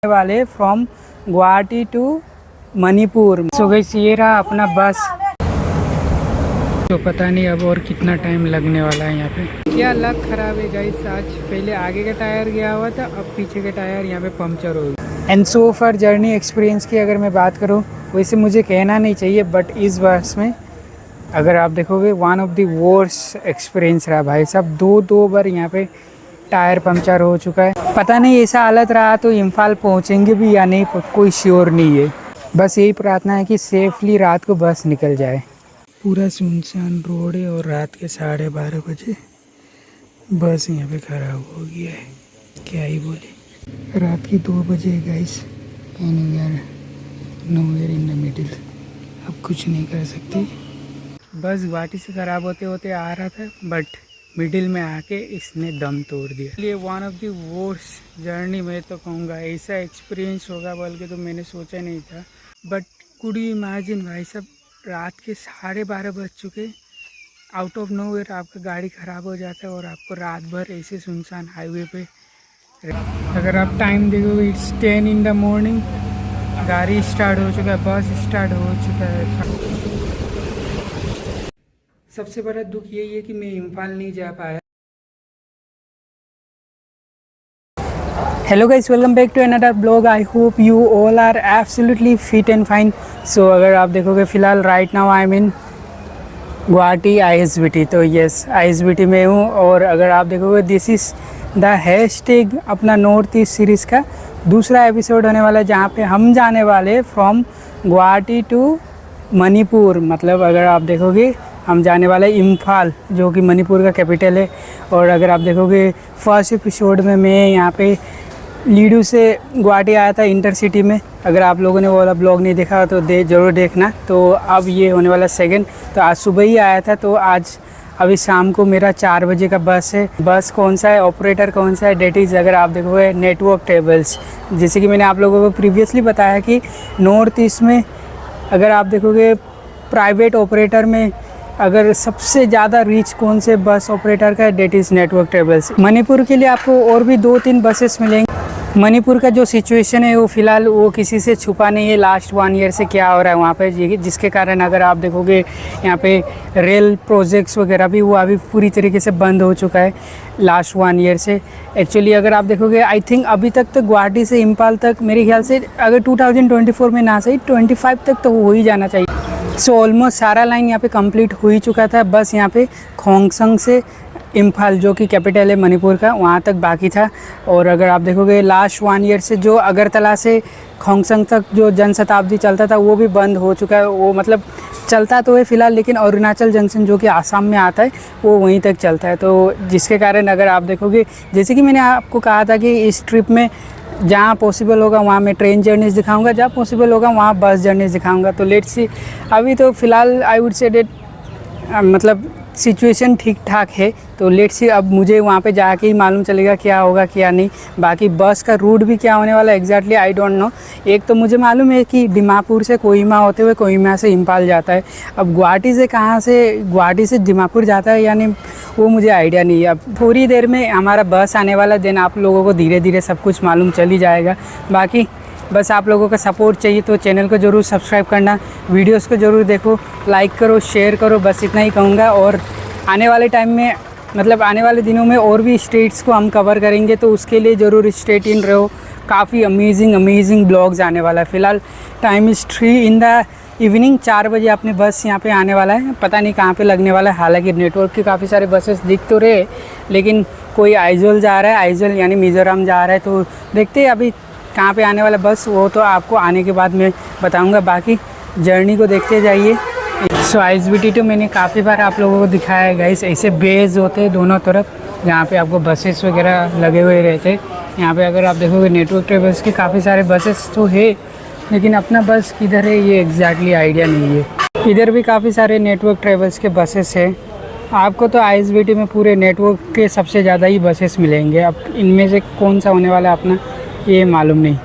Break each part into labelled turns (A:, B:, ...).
A: वाले from Guwahati to Manipur. So guys ये रहा अपना बस। तो पता नहीं अब और कितना टाइम लगने वाला है यहाँ पे। क्या लक खराब है गाइस, आज पहले आगे का टायर गया हुआ था, अब पीछे का टायर यहाँ पे पंक्चर हो गया। And so for journey experience की अगर मैं बात करूँ, वैसे मुझे कहना नहीं चाहिए बट इस बस में अगर आप देखोगे one of the worst experience रहा भाई साहब। दो बार यहाँ पे टायर पंक्चर हो चुका है। पता नहीं ऐसा हालत रहा तो इम्फाल पहुँचेंगे भी या नहीं, कोई श्योर नहीं है। बस यही प्रार्थना है कि सेफली रात को बस निकल जाए। पूरा सुनसान रोड है और रात के 12:30 बजे बस यहाँ पे खराब हो गया है। क्या ही बोले, रात के 2 बजे guys and we are nowhere in the middle. अब कुछ नहीं कर सकते। बस गुवाहाटी से ख़राब होते होते आ रहा था बट मिडिल में आके इसने दम तोड़ दिया। ये one of the worst journey मैं तो कहूँगा। ऐसा एक्सपीरियंस होगा बोल के तो मैंने सोचा नहीं था। बट कुड यू इमेजिन भाई साहब, रात के 12:30 बज चुके, आउट ऑफ नोवेयर आपका गाड़ी ख़राब हो जाता है और आपको रात भर ऐसे सुनसान हाईवे पे। अगर आप टाइम देखोगे इट्स 10 in the morning, गाड़ी स्टार्ट हो चुका है, बस स्टार्ट हो चुका है। सबसे बड़ा दुख यही है कि मैं इम्फाल नहीं जा पाया। Hello guys, welcome back to another blog. I hope you all are absolutely fit and fine. So अगर आप देखोगे फ़िलहाल right now I am in Guwahati ISBT। तो यस ISBT में हूँ और अगर आप देखोगे दिस इज़ द हैशटैग अपना नॉर्थ ईस्ट सीरीज़ का दूसरा एपिसोड होने वाला है, जहाँ पे हम जाने वाले फ्रॉम गुवाहाटी टू मणिपुर। मतलब अगर आप देखोगे हम जाने वाले इम्फाल, जो कि मणिपुर का कैपिटल है। और अगर आप देखोगे फर्स्ट एपिसोड में मैं यहाँ पे लीडू से गुवाहाटी आया था इंटरसिटी में। अगर आप लोगों ने वो वाला ब्लॉग नहीं देखा तो ज़रूर देखना। तो अब ये होने वाला सेकंड। तो आज सुबह ही आया था, तो आज अभी शाम को मेरा 4 बजे का बस है। बस कौन सा है, ऑपरेटर कौन सा है, डेट इज़ अगर आप देखोगे नेटवर्क ट्रेवल्स। जैसे कि मैंने आप लोगों को प्रीवियसली बताया कि नॉर्थ ईस्ट में अगर आप देखोगे प्राइवेट ऑपरेटर में अगर सबसे ज़्यादा रीच कौन से बस ऑपरेटर का है, that is network travels. Manipur के लिए आपको और भी 2-3 बसेस मिलेंगे। मणिपुर का जो सिचुएशन है वो फ़िलहाल वो किसी से छुपा नहीं है। लास्ट 1 ईयर से क्या हो रहा है वहाँ पे, जिसके कारण अगर आप देखोगे यहाँ पे रेल प्रोजेक्ट्स वगैरह भी वो अभी पूरी तरीके से बंद हो चुका है लास्ट 1 ईयर से। एक्चुअली अगर आप देखोगे आई थिंक अभी तक तो गुवाहाटी से इम्फाल तक मेरे ख्याल से अगर 2024 में ना सही 25 तक तो हो ही जाना चाहिए। सो ऑलमोस्ट सारा लाइन यहाँ पे कंप्लीट हो ही चुका था। बस यहाँ पे खोंगसंग से इम्फाल, जो कि कैपिटल है मणिपुर का, वहाँ तक बाकी था। और अगर आप देखोगे लास्ट 1 ईयर से जो अगरतला से खोंगसंग तक जो जनशताब्दी चलता था वो भी बंद हो चुका है। वो मतलब चलता तो है फ़िलहाल, लेकिन अरुणाचल जंक्शन जो कि आसाम में आता है वो वहीं तक चलता है। तो जिसके कारण अगर आप देखोगे, जैसे कि मैंने आपको कहा था कि इस ट्रिप में जहाँ पॉसिबल होगा वहाँ मैं ट्रेन जर्नीज़ दिखाऊंगा, जहाँ पॉसिबल होगा वहाँ बस जर्नीज़ दिखाऊंगा। तो लेट्स सी। अभी तो फ़िलहाल आई वुड से डेट मतलब सिचुएशन ठीक ठाक है। तो लेट्स सी, अब मुझे वहाँ पे जाके ही मालूम चलेगा क्या होगा क्या नहीं। बाकी बस का रूट भी क्या होने वाला है एग्जैक्टली आई डोंट नो। एक तो मुझे मालूम है कि दीमापुर से कोहिमा होते हुए कोहिमा से इम्फाल जाता है। अब गुवाहाटी से कहाँ से, गुवाहाटी से दीमापुर जाता है यानी वो मुझे आइडिया नहीं है। अब थोड़ी देर में हमारा बस आने वाला, देन आप लोगों को धीरे धीरे सब कुछ मालूम चल ही जाएगा। बाकी बस आप लोगों का सपोर्ट चाहिए, तो चैनल को ज़रूर सब्सक्राइब करना, वीडियोस को ज़रूर देखो, लाइक करो, शेयर करो, बस इतना ही कहूँगा। और आने वाले टाइम में मतलब आने वाले दिनों में और भी स्टेट्स को हम कवर करेंगे, तो उसके लिए ज़रूर स्टे इन रहो। काफ़ी अमेजिंग ब्लॉग्स आने वाला है। फ़िलहाल time is 3 in the evening, 4 बजे अपने बस यहाँ पे आने वाला है। पता नहीं कहाँ पे लगने वाला है। हालांकि नेटवर्क के काफ़ी सारे बसेस दिख तो रहे, लेकिन कोई आइजोल जा रहा है, आइजोल यानी मिज़ोरम जा रहा है। तो देखते हैं अभी कहाँ पे आने वाला बस, वो तो आपको आने के बाद मैं बताऊंगा। बाकी जर्नी को देखते जाइए। सो ISBT तो मैंने काफ़ी बार आप लोगों को दिखाया है गाइस। ऐसे बेस होते हैं दोनों तरफ, जहाँ पे आपको बसेस वगैरह लगे हुए रहते हैं। यहाँ पे अगर आप देखोगे नेटवर्क ट्रेवल्स के काफ़ी सारे बसेस तो है, लेकिन अपना बस किधर है ये एग्जैक्टली आइडिया नहीं है। इधर भी काफ़ी सारे नेटवर्क ट्रेवल्स के बसेस हैं। आपको तो ISBT में पूरे नेटवर्क के सबसे ज़्यादा ही बसेस मिलेंगे। अब इनमें से कौन सा होने वाला है अपना ये मालूम नहीं।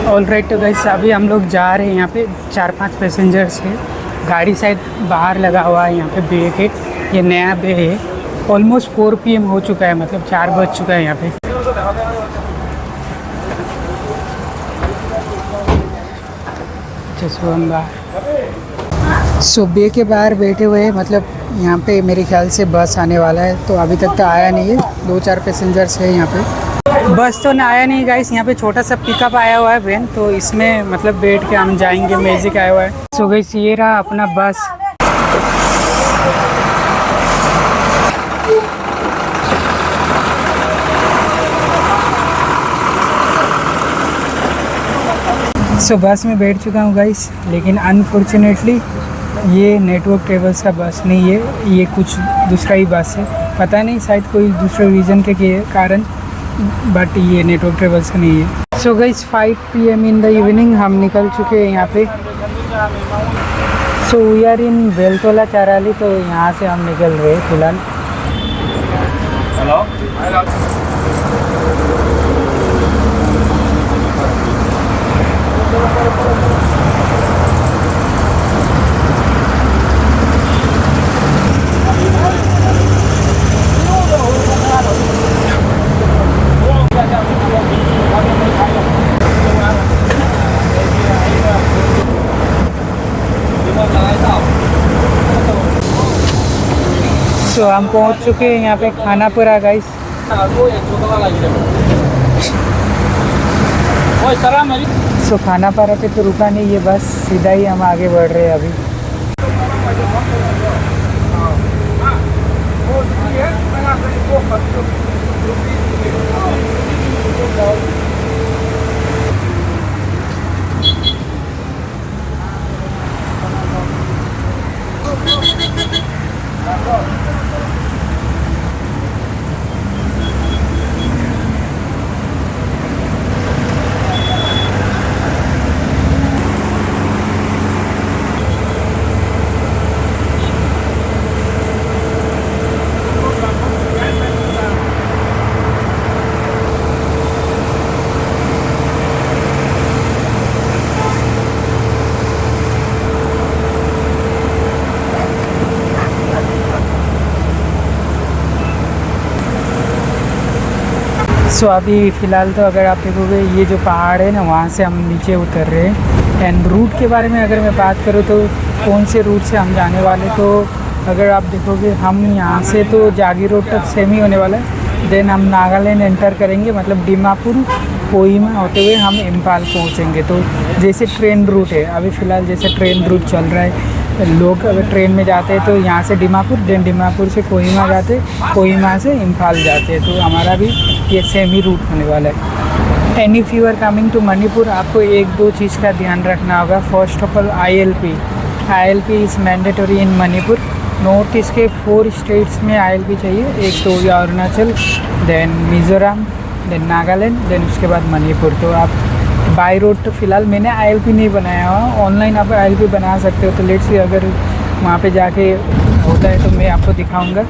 A: ऑलराइट, तो गाइस अभी हम लोग जा रहे हैं। यहाँ पे 4-5 पैसेंजर्स हैं। गाड़ी शायद बाहर लगा हुआ है यहाँ पे बे के, ये नया बे है। ऑलमोस्ट 4 PM हो चुका है, मतलब 4 बज चुका है यहाँ पे। जसवंत सुबह के बाहर बैठे हुए हैं, मतलब यहाँ पे मेरे ख्याल से बस आने वाला है, तो अभी तक तो आया नहीं है। 2-4 पैसेंजर्स है यहाँ पे। बस तो ना आया नहीं गाइस, यहाँ पे छोटा सा पिकअप आया हुआ है वैन, तो इसमें मतलब बैठ के हम जाएंगे। मैजिक आया हुआ है। सो गाइस ये रहा अपना बस। सो बस में बैठ चुका हूँ गाइस, लेकिन अनफॉर्चुनेटली ये नेटवर्क ट्रेवल्स का बस नहीं है, ये कुछ दूसरा ही बस है। पता नहीं, शायद कोई दूसरे रीज़न के कारण, बट ये नेटवर्क ट्रेवल्स का नहीं है। So guys 5 PM in the evening हम निकल चुके हैं यहाँ पे। So we are in Beltola Charali, तो यहाँ से हम निकल रहे हैं फिलहाल। हेलो तो हम पहुंच चुके हैं यहाँ पे खानापुरा गाइस। सो खानापुरा पे तो रुका नहीं ये बस, सीधा ही हम आगे बढ़ रहे हैं अभी। सो अभी फ़िलहाल तो अगर आप देखोगे ये जो पहाड़ है ना, वहाँ से हम नीचे उतर रहे हैं। एंड रूट के बारे में अगर मैं बात करूँ तो कौन से रूट से हम जाने वाले, तो अगर आप देखोगे हम यहाँ से तो जागी रोड तक सेम ही होने वाला है। देन हम नागालैंड एंटर करेंगे, मतलब डिमापुर कोहिमा होते हुए हम इम्फाल पहुँचेंगे। तो जैसे ट्रेन रूट है अभी फ़िलहाल, जैसे ट्रेन रूट चल रहा है, लोग अगर ट्रेन में जाते हैं तो यहाँ से डिमापुर, देन डिमापुर से कोहिमा जाते, कोहिमा से इम्फाल जाते हैं। तो हमारा भी ये सेम ही रूट होने वाला है। Any if you are coming to Manipur, आपको 1-2 चीज़ का ध्यान रखना होगा। First of all ILP is mandatory in Manipur. North east के 4 स्टेट्स में ILP चाहिए, एक तो या Arunachal, then Mizoram, then Nagaland, then उसके बाद मणिपुर। तो आप बाई रोड तो फ़िलहाल मैंने ILP नहीं बनाया हुआ, ऑनलाइन आप ILP बना सकते हो। तो लेट्स सी अगर वहाँ पे जाके होता है तो मैं आपको दिखाऊंगा।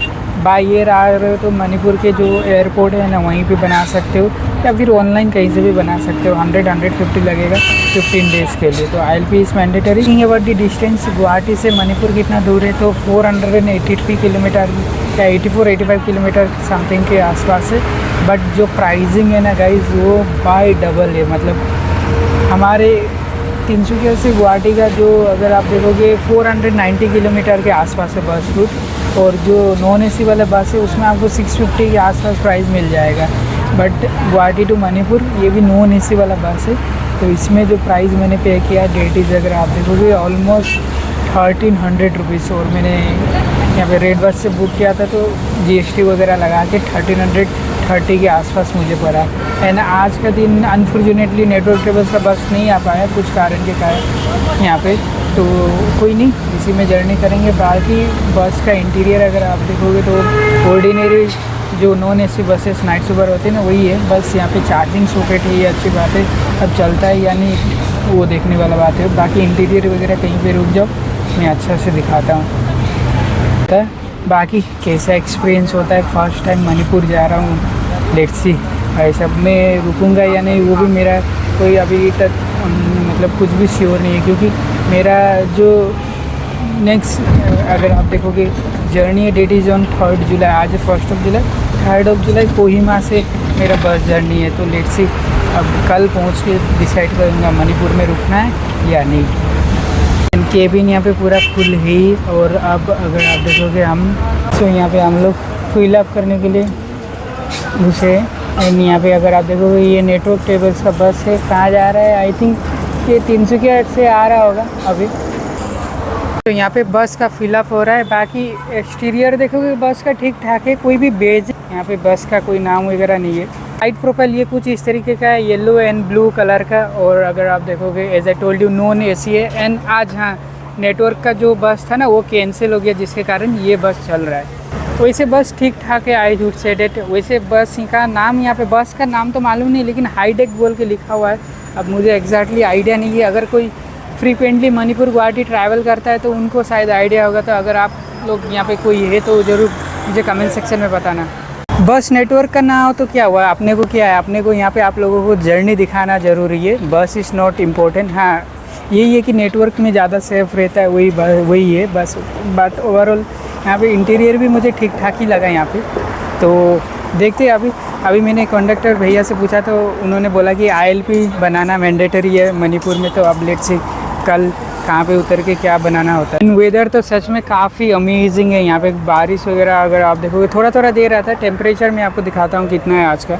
A: बाई एयर आ रहे हो तो मणिपुर के जो एयरपोर्ट है ना, वहीं पे बना सकते हो, या फिर ऑनलाइन कहीं से भी बना सकते हो। 100-150 लगेगा 15 डेज़ के लिए। तो ILP is mandatory. Think about the distance, Guwahati से मणिपुर कितना दूर है, तो 483 किलोमीटर या 84-85 किलोमीटर समथिंग के आसपास है। बट जो प्राइसिंग है ना गाइज, वो बाई डबल है। मतलब हमारे तिनसुकिया से गुवाहाटी का जो अगर आप देखोगे 490 किलोमीटर के आसपास है बस रूट, और जो नॉन AC वाला बस है उसमें आपको 650 के आसपास प्राइस मिल जाएगा। बट गुवाहाटी टू मणिपुर ये भी नॉन AC वाला बस है, तो इसमें जो प्राइस मैंने पे किया डेट इज़ अगर आप देखोगे ऑलमोस्ट 1300 रुपीज़। और मैंने यहाँ पे रेड बस से बुक किया था तो GST वगैरह लगा के 1330 के आसपास मुझे पड़ा। एंड आज का दिन अनफॉर्चुनेटली नेटवर्क ट्रेवल्स का बस नहीं आ पाया कुछ कारण के कारण यहाँ पे, तो कोई नहीं, इसी में जर्नी करेंगे। बाकी बस का इंटीरियर अगर आप देखोगे तो ऑर्डिनरी जो non AC buses night super होते हैं ना, वही है। बस यहाँ पे चार्जिंग सॉकेट है, ये अच्छी बात है। अब चलता है या नहीं वो देखने वाला बात है। बाकी इंटीरियर वगैरह कहीं पे रुक जाओ, मैं अच्छा से दिखाता हूँ। बाकी कैसा एक्सपीरियंस होता है, फर्स्ट टाइम मणिपुर जा रहा हूँ, लेट्स सी। भाई सब मैं रुकूंगा या नहीं वो भी मेरा कोई अभी तक मतलब कुछ भी श्योर नहीं है, क्योंकि मेरा जो नेक्स्ट अगर आप देखोगे जर्नी है, डेट इज़ ऑन 3 जुलाई। आज 1 जुलाई, 3 जुलाई कोहिमा से मेरा बस जर्नी है। तो लेट्स सी, अब कल पहुँच के डिसाइड करूँगा मणिपुर में रुकना है या नहीं। केबिन यहाँ पे पूरा फुल ही। और अब अगर आप देखोगे हम तो यहाँ पे हम लोग फिल अप करने के लिए घुसे। एंड यहाँ पे अगर आप देखोगे ये नेटवर्क ट्रेवल्स का बस है। कहाँ जा रहा है? आई थिंक ये तिनसुकिया से आ रहा होगा अभी। तो यहाँ पे बस का फिलअप हो रहा है। बाकी एक्सटीरियर देखोगे बस का ठीक ठाक है, कोई भी बेज यहाँ पे बस का कोई नाम वगैरह नहीं है। लाइट प्रोफाइल ये कुछ इस तरीके का है, येलो एंड ब्लू कलर का। और अगर आप देखोगे as I told you non AC है। एंड आज हाँ नेटवर्क का जो बस था ना वो कैंसिल हो गया, जिसके कारण ये बस चल रहा है। वैसे बस ठीक ठाक है, आई वुड सेड इट। वैसे बस का नाम यहाँ पे बस का नाम तो मालूम नहीं, लेकिन हाईटेक बोल के लिखा हुआ है। अब मुझे एग्जैक्टली आइडिया नहीं है। अगर कोई फ्रीक्वेंटली मणिपुर गुवाहाटी ट्रैवल करता है तो उनको शायद आइडिया होगा। तो अगर आप लोग यहाँ पे कोई है तो ज़रूर मुझे कमेंट सेक्शन में बताना। बस नेटवर्क का ना हो तो क्या हुआ, अपने को क्या है, अपने को यहाँ पे आप लोगों को जर्नी दिखाना ज़रूरी है। बस इज़ नॉट इम्पोर्टेंट। हाँ यही है कि नेटवर्क में ज़्यादा सेफ रहता है, वही है बस। बट ओवरऑल यहाँ पे इंटीरियर भी मुझे ठीक ठाक ही लगा यहाँ पे। तो देखते हैं अभी मैंने कंडक्टर भैया से पूछा तो उन्होंने बोला कि ILP बनाना मैंडेटरी है मणिपुर में। तो अब लेट्स सी कल कहाँ पे उतर के क्या बनाना होता है। वेदर तो सच में काफ़ी अमेजिंग है यहाँ पे। बारिश वगैरह अगर आप देखोगे थोड़ा दे रहा था। टेम्परेचर मैं आपको दिखाता हूँ कितना है आज का।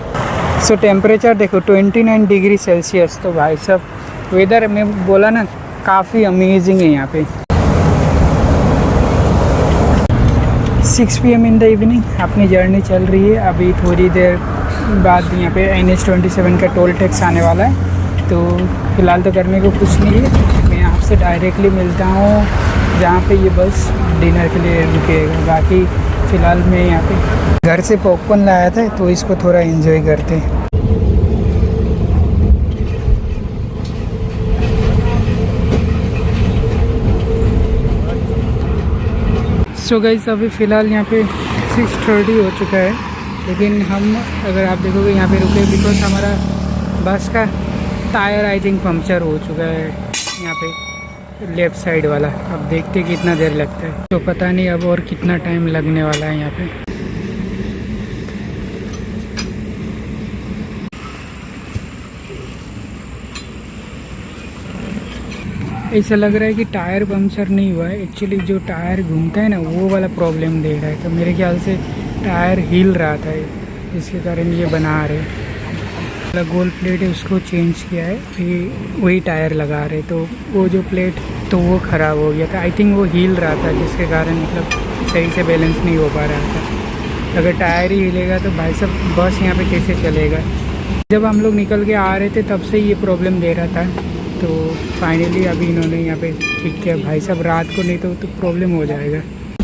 A: सो टेम्परेचर देखो 29 डिग्री सेल्सियस। तो भाई साहब वेदर में बोला ना काफ़ी अमेजिंग है यहाँ पे। 6 PM इन द इवनिंग अपनी जर्नी चल रही है। अभी थोड़ी देर बाद यहाँ पे NH27 का टोल टैक्स आने वाला है। तो फ़िलहाल तो करने को कुछ नहीं है। मैं आपसे डायरेक्टली मिलता हूँ जहाँ पे ये बस डिनर के लिए रुकेगा। बाकी फ़िलहाल मैं यहाँ पे घर से पॉपकॉर्न लाया था तो इसको थोड़ा एंजॉय करते हैं। सो गाइस अभी फ़िलहाल यहाँ पे 6:30 हो चुका है। लेकिन हम अगर आप देखोगे यहाँ पे रुके बिकॉज हमारा बस का टायर आई थिंक पंक्चर हो चुका है यहाँ पे लेफ़्ट साइड वाला। अब देखते कितना देर लगता है, तो पता नहीं अब और कितना टाइम लगने वाला है यहाँ पे। ऐसा लग रहा है कि टायर पंक्चर नहीं हुआ है। एक्चुअली जो टायर घूमता है ना वो वाला प्रॉब्लम दे रहा है। तो मेरे ख्याल से टायर हिल रहा था जिसके कारण ये बना रहे। गोल प्लेट है उसको चेंज किया है, फिर वही टायर लगा रहे। तो वो जो प्लेट तो वो ख़राब हो गया था। आई थिंक वो हिल रहा था जिसके कारण मतलब सही से बैलेंस नहीं हो पा रहा था। अगर टायर ही हिलेगा तो भाई साहब बस यहाँ पे कैसे चलेगा। जब हम लोग निकल के आ रहे थे तब से ये प्रॉब्लम दे रहा था। तो फाइनली अभी इन्होंने यहाँ पे ठीक किया। भाई साहब रात को नहीं तो प्रॉब्लम हो जाएगा।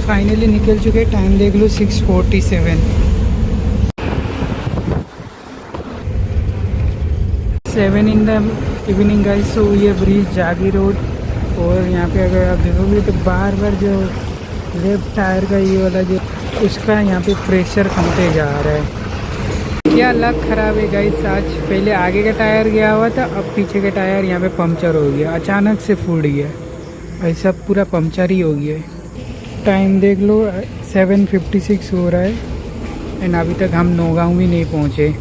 A: फाइनली निकल चुके। टाइम देख लो 6:47 इन द इवनिंग गाइस। सो ये ब्रिज जागी रोड। और यहाँ पे अगर आप देखोगे तो बार जो लेफ्ट टायर का ये वाला जो उसका यहाँ पे प्रेशर कमते जा रहा है। क्या लक ख़राब है गाइस आज। पहले आगे का टायर गया हुआ था, अब पीछे का टायर यहाँ पे पंक्चर हो गया। अचानक से फूट गया भाई साहब, पूरा पंक्चर ही हो गया है। टाइम देख लो 7:56 हो रहा है। एंड अभी तक हम नौगांव भी नहीं पहुँचे।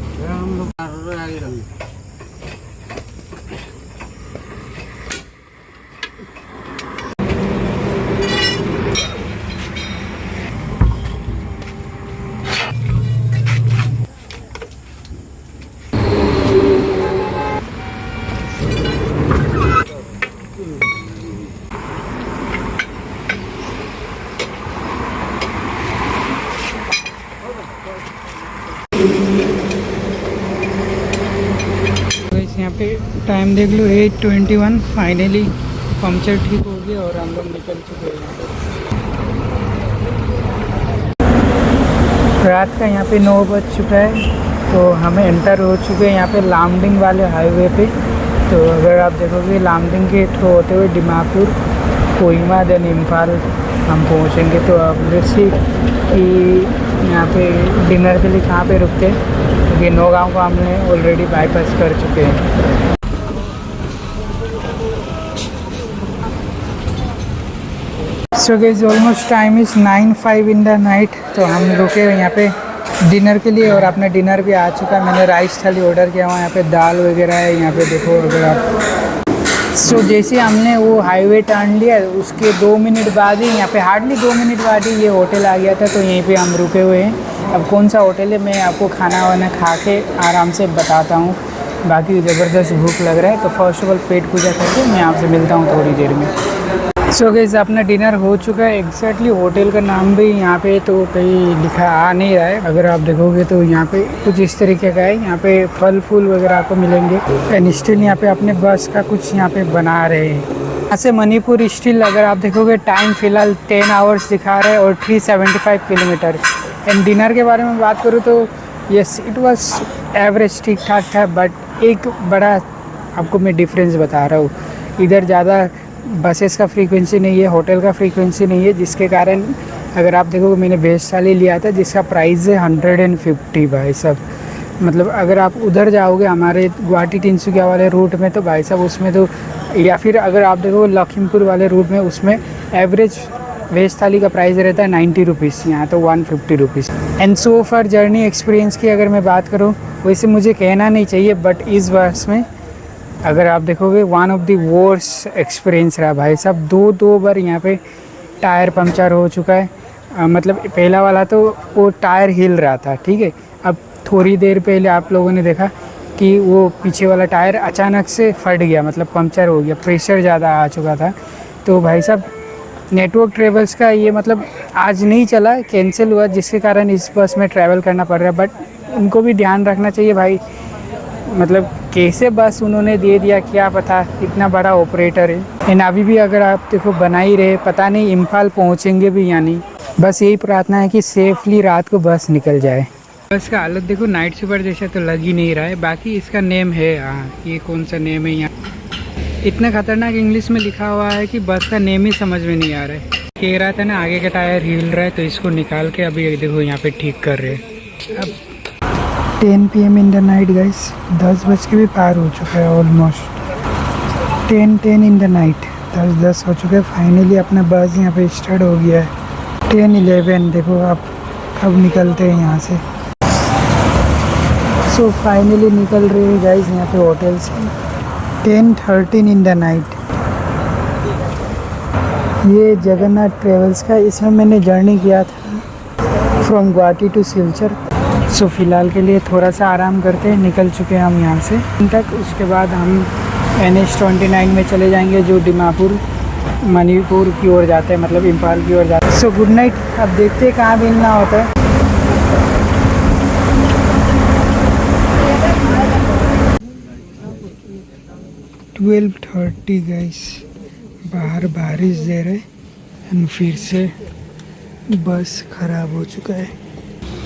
A: यहाँ पे टाइम देख लो 8:21। फाइनली पंक्चर ठीक हो गया और हम लोग निकल चुके हैं। रात का यहाँ पे 9 बज चुका है। तो हमें एंटर हो चुके हैं यहाँ पे लामडिंग वाले हाईवे पे। तो अगर आप देखोगे लामडिंग के थ्रू होते हुए दिमापुर, कोहिमा, देन इम्फाल हम पहुँचेंगे। तो अब लेट्स सी कि यहाँ पे डिनर के लिए कहाँ पे रुकते हैं, क्योंकि नौगांव को हमने ऑलरेडी बाईपास कर चुके हैं। So guys almost time is 9:05 in the night. तो हम रुके हुए यहाँ पे डिनर के लिए और अपना डिनर भी आ चुका है। मैंने राइस थाली ऑर्डर किया हुआ। यहाँ पे दाल वगैरह है। यहाँ पे देखो अगर आप सो जैसे हमने वो हाईवे टर्न लिया उसके 2 मिनट बाद ही यहाँ पे हार्डली 2 मिनट बाद ही ये होटल आ गया था, तो यहीं पे हम रुके हुए हैं। अब कौन सा होटल है मैं आपको खाना वाना खा के आराम से बताता हूँ। बाकी ज़बरदस्त भूख लग रहा है, तो फर्स्ट ऑफ ऑल पेट पूजा करके मैं आपसे मिलता हूँ थोड़ी देर में। सो गाइस अपना डिनर हो चुका है। एग्जैक्टली होटल का नाम भी यहाँ पे तो कहीं लिखा आ नहीं रहा है, अगर आप देखोगे तो यहाँ पे कुछ इस तरीके का है। यहाँ पे फल फूल वगैरह आपको मिलेंगे। एंड स्टिल यहाँ पे अपने बस का कुछ यहाँ पे बना रहे हैं। यहाँ से मणिपुर स्टिल अगर आप देखोगे टाइम फ़िलहाल 10 आवर्स दिखा रहा है और 375 किलोमीटर। एंड डिनर के बारे में बात करूँ तो यस इट वॉज एवरेज, ठीक ठाक था। बट एक बड़ा आपको मैं डिफरेंस बता रहा हूँ, इधर ज़्यादा बसेस का फ्रीक्वेंसी नहीं है, होटल का फ्रीक्वेंसी नहीं है, जिसके कारण अगर आप देखोगे मैंने वेज थाली लिया था जिसका प्राइस है 150 भाई साहब। मतलब अगर आप उधर जाओगे हमारे गुवाहाटी तिनसुकिया वाले रूट में तो भाई साहब उसमें तो, या फिर अगर आप देखोगे लखीमपुर वाले रूट में उसमें एवरेज वेज थाली का प्राइस रहता है 90 रुपीज़, यहाँ तो 150 rupees. And so far journey experience की अगर मैं बात करूँ, वैसे मुझे कहना नहीं चाहिए बट इस बस में अगर आप देखोगे one of the worst experience रहा भाई साहब। दो बार यहाँ पे टायर पंक्चर हो चुका है। मतलब पहला वाला तो वो टायर हिल रहा था, ठीक है। अब थोड़ी देर पहले आप लोगों ने देखा कि वो पीछे वाला टायर अचानक से फट गया, मतलब पंक्चर हो गया, प्रेशर ज़्यादा आ चुका था। तो भाई साहब नेटवर्क ट्रेवल्स का ये मतलब आज नहीं चला, कैंसिल हुआ, जिसके कारण इस बस में ट्रैवल करना पड़ रहा है। बट उनको भी ध्यान रखना चाहिए भाई, मतलब कैसे बस उन्होंने दे दिया क्या पता, इतना बड़ा ऑपरेटर है। एंड अभी भी अगर आप देखो बना ही रहे, पता नहीं इम्फाल पहुंचेंगे भी या नहीं। बस यही प्रार्थना है कि सेफली रात को बस निकल जाए। बस का हालत देखो नाइट सुपर जैसा तो लग ही नहीं रहा है। बाकी इसका नेम है, हाँ ये कौन सा नेम है यहाँ, इतना खतरनाक इंग्लिश में लिखा हुआ है कि बस का नेम ही समझ में नहीं आ रहा है। कह रहा था ना आगे का टायर हिल रहा है, तो इसको निकाल के अभी देखो यहाँ पे ठीक कर रहे हैं। अब 10 PM in the night guys, 10 बज के भी पार हो चुका है ऑलमोस्ट। 10 इन द नाइट, 10 हो चुका है। फाइनली अपना बस यहाँ पे स्टार्ट हो गया है। 10-11 देखो आप कब निकलते हैं यहाँ से। सो फाइनली निकल रहे हैं गाइस यहाँ पे होटल से। 10:13 इन द नाइट। ये जगन्नाथ ट्रेवल्स का, इसमें मैंने जर्नी किया था फ्रॉम गुवाहाटी टू सिलचर। सो फिलहाल के लिए थोड़ा सा आराम करते हैं, निकल चुके हैं हम यहाँ से तक। उसके बाद हम NH-29 में चले जाएंगे जो दिमापुर मणिपुर की ओर जाते हैं, मतलब इम्फाल की ओर जाते हैं। So good night. अब देखते हैं कहाँ मिलना होता है। $12:30 गाइस, बाहर बारिश दे रहे हैं। फिर से बस ख़राब हो चुका है,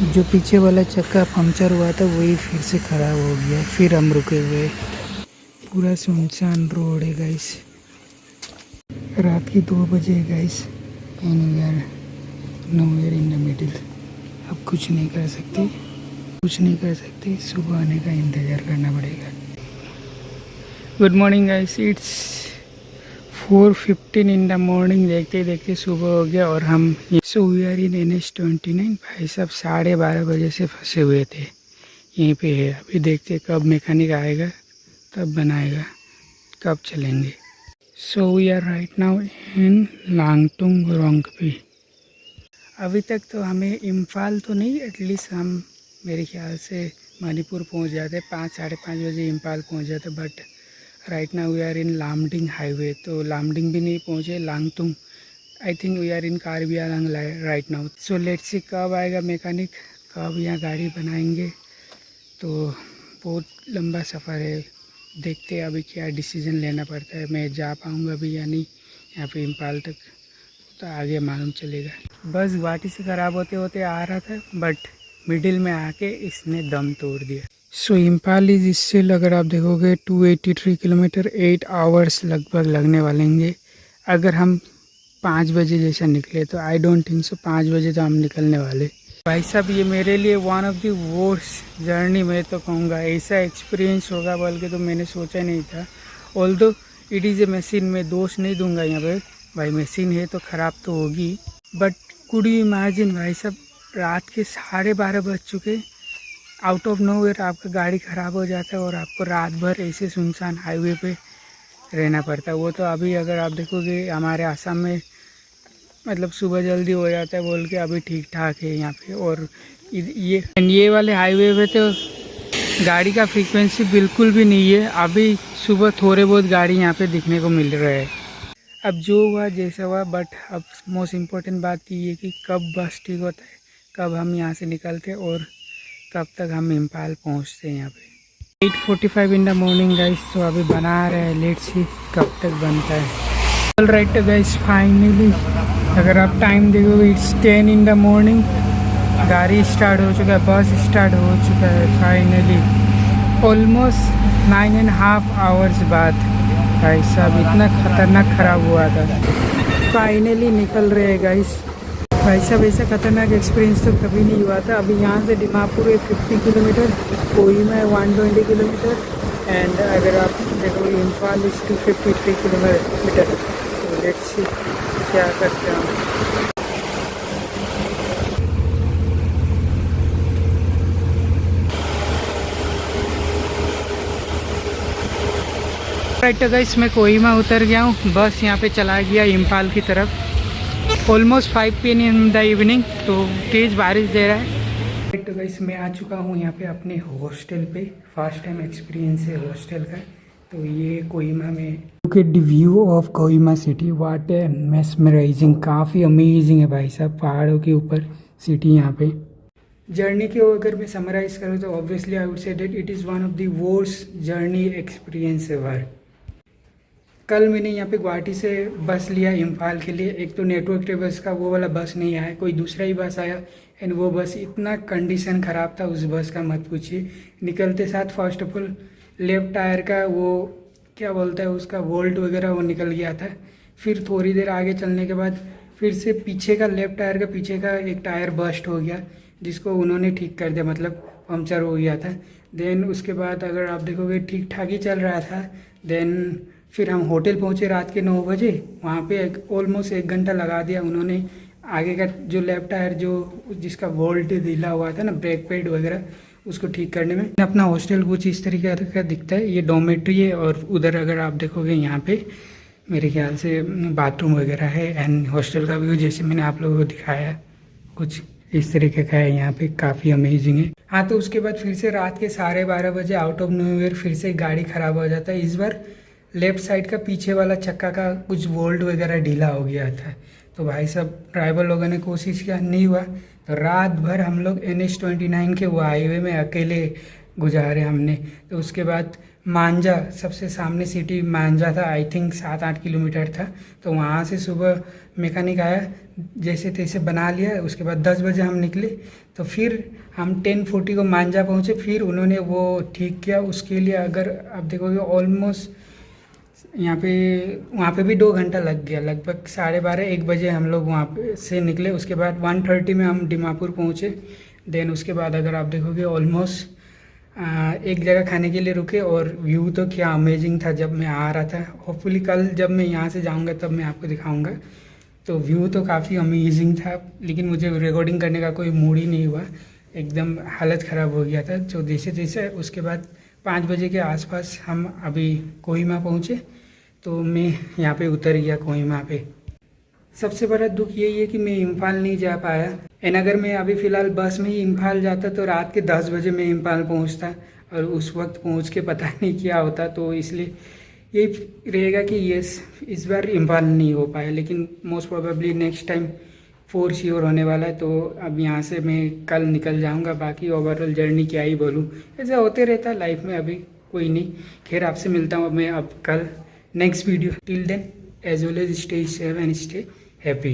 A: जो पीछे वाला चक्का पंक्चर हुआ था वही फिर से ख़राब हो गया। फिर हम रुके हुए, पूरा सुनसान रोड है गाइस। रात की 2 बजे guys, nowhere in the middle. अब कुछ नहीं कर सकते, सुबह आने का इंतज़ार करना पड़ेगा। Good morning guys, it's 4:15 in the morning. देखते देखते सुबह हो गया और हम सो वी आर इन NH-29। भाई साहब 12:30 बजे से फंसे हुए थे यहीं पे है। अभी देखते कब मैकेनिक आएगा, तब बनाएगा, कब चलेंगे। So we are right now in Langtung Rongpi. अभी तक तो हमें इम्फाल तो नहीं, एटलीस्ट हम मेरे ख्याल से मणिपुर पहुंच जाते, 5-5:30 बजे इम्फाल पहुंच जाते। But right now we are in Lumding highway, तो लामडिंग भी नहीं पहुंचे, Langtung. I think we are in Karbi Anglong right now. So let's see कब आएगा मैकेनिक, कब यहाँ गाड़ी बनाएंगे। तो बहुत लंबा सफ़र है, देखते हैं अभी क्या डिसीजन लेना पड़ता है। मैं जा पाऊँगा भी या नहीं यहाँ पे इम्फाल तक, तो आगे मालूम चलेगा। बस गुवाहाटी से ख़राब होते होते आ रहा था, बट मिडिल में आके इसने दम तोड़ दिया। सो इम्फाल इज स्टिल, अगर आप देखोगे 283 किलोमीटर, 8 आवर्स लगभग लगने वालेंगे। अगर हम 5 बजे जैसा निकले तो आई डोंट थिंक सो 5 बजे तो हम निकलने वाले। भाई साहब ये मेरे लिए one of the worst journey मैं तो कहूँगा, ऐसा एक्सपीरियंस होगा बोल के तो मैंने सोचा नहीं था। Although it is a machine, मैं दोष नहीं दूंगा यहाँ पे, भाई मशीन है तो ख़राब तो होगी। बट कुड यू इमेजिन भाई साहब, रात के 12:30 बज चुके, आउट ऑफ नोवेयर आपका गाड़ी ख़राब हो जाता है और आपको रात भर ऐसे सुनसान हाईवे पे रहना पड़ता है। वो तो अभी अगर आप देखोगे हमारे आसाम में मतलब सुबह जल्दी हो जाता है बोल के अभी ठीक ठाक है यहाँ पे। और ये वाले हाईवे पे तो गाड़ी का फ्रीक्वेंसी बिल्कुल भी नहीं है। अभी सुबह थोड़े बहुत गाड़ी यहाँ पे दिखने को मिल रहे हैं। अब जो हुआ जैसा हुआ, बट अब मोस्ट इम्पोर्टेंट बात ये है कि कब बस ठीक होता है, कब हम यहाँ से निकलते और कब तक हम इम्फाल पहुँचते हैं यहाँ पे। 8:45 इन द मॉर्निंग गाइस, तो अभी बना रहे हैं, लेट्स सी कब तक बनता है। ऑल राइट गाइस, फाइनली अगर आप टाइम देखोगे इट्स 10 इन द मॉर्निंग। गाड़ी स्टार्ट हो चुका है, बस स्टार्ट हो चुका है फाइनली, ऑलमोस्ट 9.5 आवर्स बाद। भाई साहब इतना ख़तरनाक ख़राब हुआ था, फाइनली निकल रहे हैं गाइस। भाई साहब ऐसा ख़तरनाक एक्सपीरियंस तो कभी नहीं हुआ था। अभी यहाँ से डिमापुर है 50 किलोमीटर, कोहिमा है 120 किलोमीटर, एंड अगर आप देखोगे इम्फाल इस 253 किलोमीटर। तो लेट्स सी क्या करते हैं। राइट गाइस, मैं कोहिमा उतर गया हूँ, बस यहाँ पे चला गया इम्फाल की तरफ। Almost 5 PM in the evening, तो तेज़ बारिश दे रहा है। राइट गाइस, मैं आ चुका हूँ यहाँ पे अपने हॉस्टल पे। फर्स्ट टाइम एक्सपीरियंस है हॉस्टल का। तो ये कोहिमा में look at the view of Kohima city, what A mesmerising, काफ़ी अमेजिंग है भाई साहब। पहाड़ों के ऊपर सिटी यहाँ पे। जर्नी को अगर मैं समराइज़ करूँ तो obviously I would say that it is one of the worst journey experience ever. कल मैंने यहाँ पे गुवाहाटी से बस लिया इम्फाल के लिए। एक तो नेटवर्क ट्रेवल्स का वो वाला बस नहीं आया, कोई दूसरा ही बस आया, एंड वो बस इतना कंडीशन ख़राब था उस बस का, मत पूछिए। निकलते साथ first of all left tyre का वो क्या बोलता है उसका वोल्ट वगैरह वो निकल गया था। फिर थोड़ी देर आगे चलने के बाद फिर से पीछे का लेफ्ट टायर का पीछे का एक टायर बस्ट हो गया, जिसको उन्होंने ठीक कर दिया, मतलब पंक्चर हो गया था। देन उसके बाद अगर आप देखोगे ठीक ठाक ही चल रहा था। देन फिर हम होटल पहुँचे रात के 9 बजे। वहाँ पे ऑलमोस्ट 1 घंटा लगा दिया उन्होंने। आगे का जो लेफ्ट टायर जो जिसका वोल्ट ढीला हुआ था ना, ब्रेक पैड वगैरह, उसको ठीक करने में। अपना हॉस्टल कुछ इस तरीके का दिखता है। ये डोमेट्री है, और उधर अगर आप देखोगे यहाँ पे मेरे ख्याल से बाथरूम वगैरह है। एंड हॉस्टल का व्यू जैसे मैंने आप लोगों को दिखाया कुछ इस तरीके का है यहाँ पे, काफ़ी अमेजिंग है। हाँ, तो उसके बाद फिर से रात के 12:30 बजे आउट ऑफ न्यूईयर फिर से गाड़ी ख़राब हो जाता है। इस बार लेफ़्ट साइड का पीछे वाला चक्का का कुछ वोल्ट वगैरह ढीला हो गया था। तो भाई साहब ड्राइवर लोगों ने कोशिश किया, नहीं हुआ। तो रात भर हम लोग NH-29 के वो हाईवे में अकेले गुजारे हमने। तो उसके बाद मांझा, सबसे सामने सिटी मांझा था, आई थिंक 7-8 किलोमीटर था। तो वहाँ से सुबह मैकेनिक आया, जैसे तैसे बना लिया। उसके बाद 10 बजे हम निकले। तो फिर हम 10:40 को मांझा पहुँचे, फिर उन्होंने वो ठीक किया। उसके लिए अगर आप देखोगे ऑलमोस्ट यहाँ पे वहाँ पे भी 2 घंटा लग गया। लगभग 12:30-1 बजे हम लोग वहाँ पे से निकले। उसके बाद 1:30 में हम डिमापुर पहुँचे। देन उसके बाद अगर आप देखोगे ऑलमोस्ट एक जगह खाने के लिए रुके, और व्यू तो क्या अमेजिंग था जब मैं आ रहा था। होपफुली कल जब मैं यहाँ से जाऊँगा तब मैं आपको दिखाऊँगा। तो व्यू तो काफ़ी अमेजिंग था, लेकिन मुझे रिकॉर्डिंग करने का कोई मूड ही नहीं हुआ, एकदम हालत ख़राब हो गया था। तो जैसे जैसे उसके बाद 5 बजे के आसपास हम अभी कोहिमा पहुँचे। तो मैं यहाँ पे उतर गया कोहिमा पे। सबसे बड़ा दुख यही है कि मैं इम्फाल नहीं जा पाया। एंड अगर मैं अभी फ़िलहाल बस में ही इम्फाल जाता तो रात के 10 बजे मैं इम्फाल पहुँचता, और उस वक्त पहुँच के पता नहीं क्या होता। तो इसलिए यही रहेगा कि यस, इस बार इम्फाल नहीं हो पाया, लेकिन most probably next time for sure होने वाला है। तो अब यहाँ से मैं कल निकल जाऊँगा। बाकी ओवरऑल जर्नी क्या ही बोलूँ, ऐसा होते रहता है लाइफ में, अभी कोई नहीं। खैर, आपसे मिलता हूँ मैं अब कल next video. Till then, as always, stay safe and stay happy.